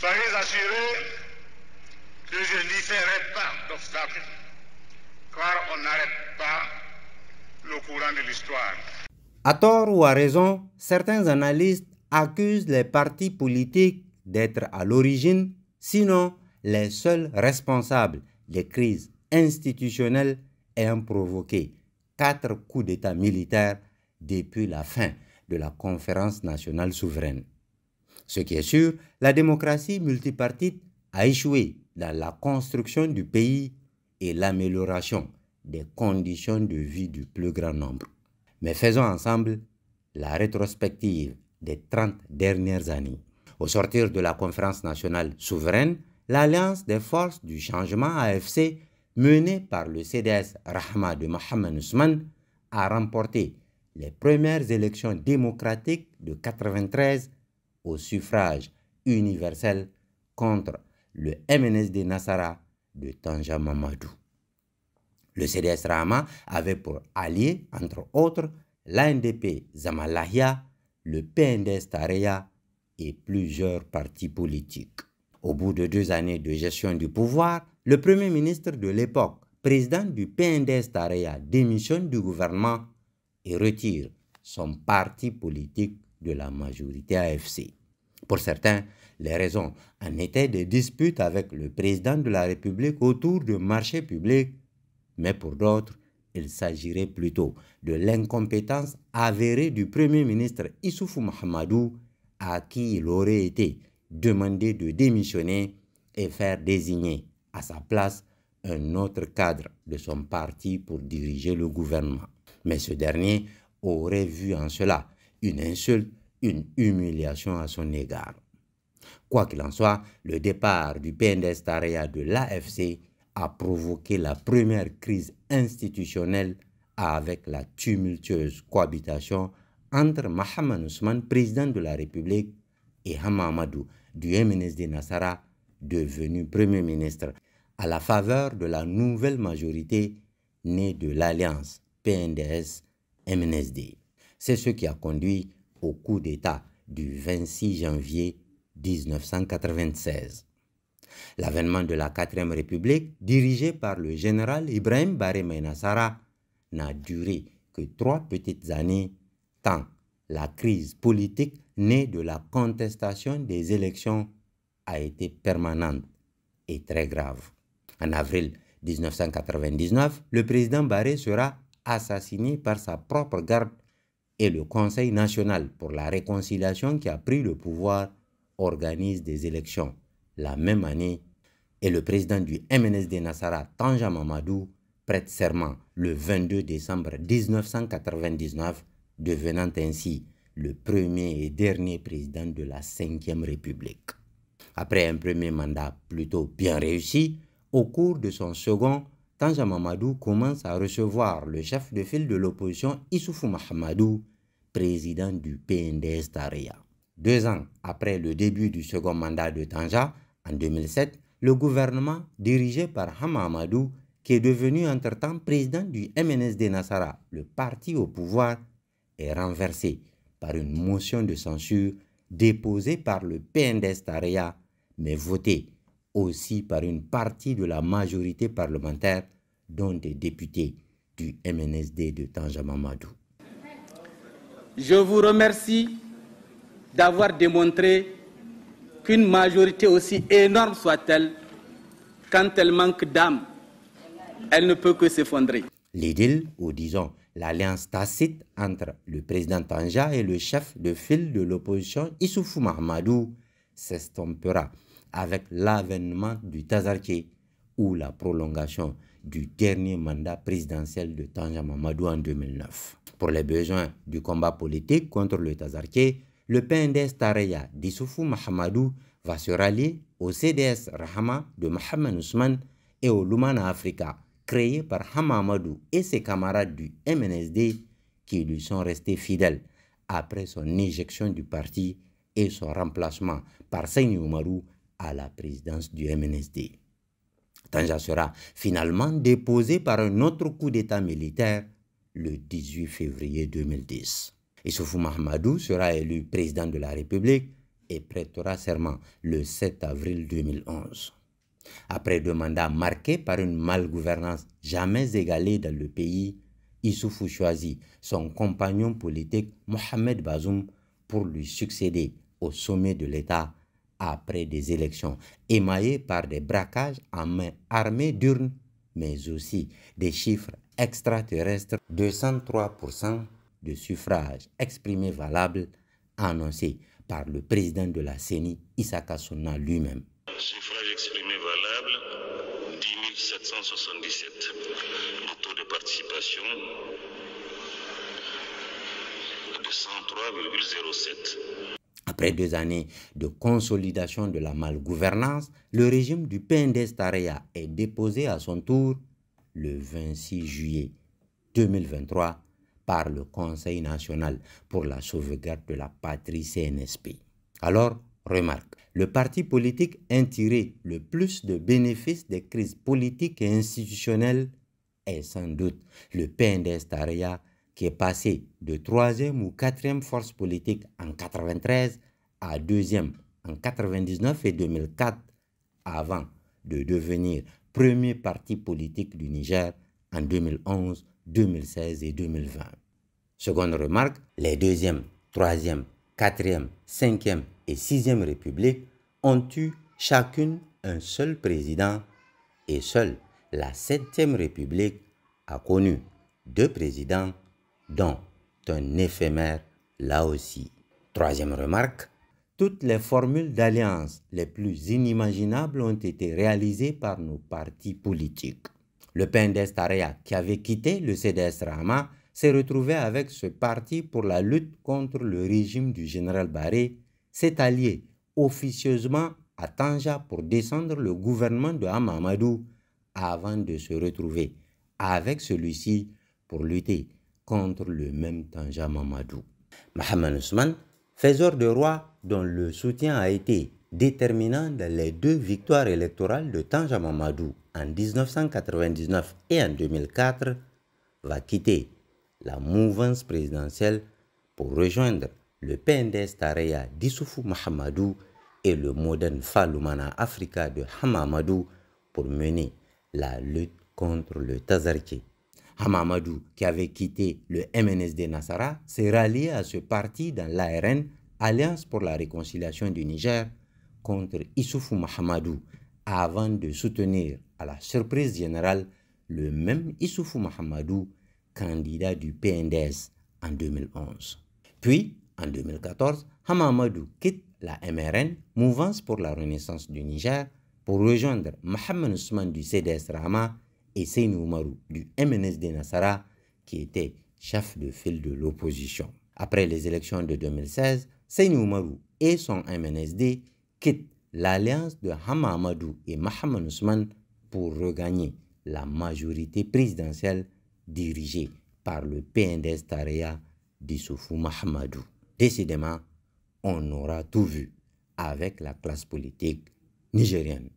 Soyez assurés que je n'y ferai pas d'obstacle, car on n'arrête pas le courant de l'histoire. À tort ou à raison, certains analystes accusent les partis politiques d'être à l'origine, sinon les seuls responsables des crises institutionnelles ayant provoqué 4 coups d'État militaires depuis la fin de la conférence nationale souveraine. Ce qui est sûr, la démocratie multipartite a échoué dans la construction du pays et l'amélioration des conditions de vie du plus grand nombre. Mais faisons ensemble la rétrospective des 30 dernières années. Au sortir de la conférence nationale souveraine, l'Alliance des forces du changement AFC, menée par le CDS Rahma de Mohamed Ousmane, a remporté les premières élections démocratiques de 1993 au suffrage universel contre le MNSD Nassara de Tanja Mamadou. Le CDS Rahma avait pour alliés, entre autres, l'ANDP Zamalahia, le PNDS Tareya et plusieurs partis politiques. Au bout de 2 années de gestion du pouvoir, le premier ministre de l'époque, président du PNDS Tareya, démissionne du gouvernement et retire son parti politique de la majorité AFC. Pour certains, les raisons en étaient des disputes avec le président de la République autour de marchés publics, mais pour d'autres, il s'agirait plutôt de l'incompétence avérée du Premier ministre Issoufou Mahamadou, à qui il aurait été demandé de démissionner et faire désigner à sa place un autre cadre de son parti pour diriger le gouvernement. Mais ce dernier aurait vu en cela une insulte, une humiliation à son égard. Quoi qu'il en soit, le départ du PNDS Tareya de l'AFC a provoqué la première crise institutionnelle avec la tumultueuse cohabitation entre Mohamed Ousmane, président de la République, et Hama Amadou du MNSD Nassara, devenu Premier ministre, à la faveur de la nouvelle majorité née de l'alliance PNDS-MNSD. C'est ce qui a conduit au coup d'État du 26 janvier 1996. L'avènement de la 4e République, dirigée par le général Ibrahim Baré Nassara, n'a duré que 3 petites années, tant la crise politique née de la contestation des élections a été permanente et très grave. En avril 1999, le président Baré sera assassiné par sa propre garde et le Conseil national pour la réconciliation qui a pris le pouvoir organise des élections la même année et le président du MNSD Nassara, Tanja Mamadou, prête serment le 22 décembre 1999, devenant ainsi le premier et dernier président de la 5e République. Après un premier mandat plutôt bien réussi, au cours de son second, Tanja Mamadou commence à recevoir le chef de file de l'opposition Issoufou Mahamadou, président du PNDS Tareya. 2 ans après le début du second mandat de Tanja, en 2007, le gouvernement dirigé par Hama Amadou, qui est devenu entre-temps président du MNSD Nassara, le parti au pouvoir, est renversé par une motion de censure déposée par le PNDS Tareya, mais votée aussi par une partie de la majorité parlementaire, dont des députés du MNSD de Tanja Mamadou. Je vous remercie d'avoir démontré qu'une majorité aussi énorme soit-elle, quand elle manque d'âme, elle ne peut que s'effondrer. L'idylle, ou disons l'alliance tacite entre le président Tanja et le chef de file de l'opposition Issoufou Mahamadou, s'estompera avec l'avènement du Tazarké ou la prolongation du dernier mandat présidentiel de Tanja Mamadou en 2009. Pour les besoins du combat politique contre le Tazarké, le PNDS Tareya d'Issoufou Mahamadou va se rallier au CDS Rahma de Mohamed Ousmane et au Lumana Africa, créé par Hama Amadou et ses camarades du MNSD qui lui sont restés fidèles après son éjection du parti et son remplacement par Seyni Oumarou à la présidence du MNSD. Tanja sera finalement déposé par un autre coup d'État militaire le 18 février 2010. Issoufou Mahamadou sera élu président de la République et prêtera serment le 7 avril 2011. Après 2 mandats marqués par une malgouvernance jamais égalée dans le pays, Issoufou choisit son compagnon politique Mohamed Bazoum pour lui succéder au sommet de l'État après des élections émaillées par des braquages à main armée d'urnes, mais aussi des chiffres extraterrestres de 103% de suffrages exprimés valables annoncés par le président de la CENI, Issa Kassouna lui-même. Suffrages exprimés valables, 10 777. Le taux de participation de 103,07. Après 2 années de consolidation de la malgouvernance, le régime du PNDS-Taraya est déposé à son tour le 26 juillet 2023 par le Conseil national pour la sauvegarde de la patrie CNSP. Alors, remarque, le parti politique ayant tiré le plus de bénéfices des crises politiques et institutionnelles est sans doute le PNDS-Taraya, qui est passé de 3e ou 4e force politique en 93 à 2e en 99 et 2004, avant de devenir premier parti politique du Niger en 2011, 2016 et 2020. Seconde remarque, les 2e, 3e, 4e, 5e et 6e républiques ont eu chacune un seul président et seule la 7e république a connu 2 présidents, dont un éphémère là aussi. Troisième remarque, toutes les formules d'alliance les plus inimaginables ont été réalisées par nos partis politiques. Le PNDS-Taraya, qui avait quitté le CDS-Rahma, s'est retrouvé avec ce parti pour la lutte contre le régime du général Barré, s'est allié officieusement à Tanja pour descendre le gouvernement de Hamamadou avant de se retrouver avec celui-ci pour lutter contre le même Tanja Mamadou. Mohamed Ousmane, faiseur de roi dont le soutien a été déterminant dans les 2 victoires électorales de Tanja Mamadou en 1999 et en 2004, va quitter la mouvance présidentielle pour rejoindre le PNDS-Taraya d'Issoufou Mahamadou et le moderne Faloumana Africa de Hamamadou pour mener la lutte contre le Tazarké. Hamamadou, qui avait quitté le MNSD Nassara, s'est rallié à ce parti dans l'ARN, Alliance pour la réconciliation du Niger, contre Issoufou Mahamadou, avant de soutenir à la surprise générale le même Issoufou Mahamadou, candidat du PNDS en 2011. Puis, en 2014, Hamamadou quitte la MRN, Mouvance pour la Renaissance du Niger, pour rejoindre Mohamed Ousmane du CDS-Rahma et Seyni Oumarou du MNSD Nassara, qui était chef de file de l'opposition. Après les élections de 2016, Seyni Oumarou et son MNSD quittent l'alliance de Hamamadou et Mohamed Ousmane pour regagner la majorité présidentielle dirigée par le PNDS-Taraya d'Issoufou Mahamadou. Décidément, on aura tout vu avec la classe politique nigérienne.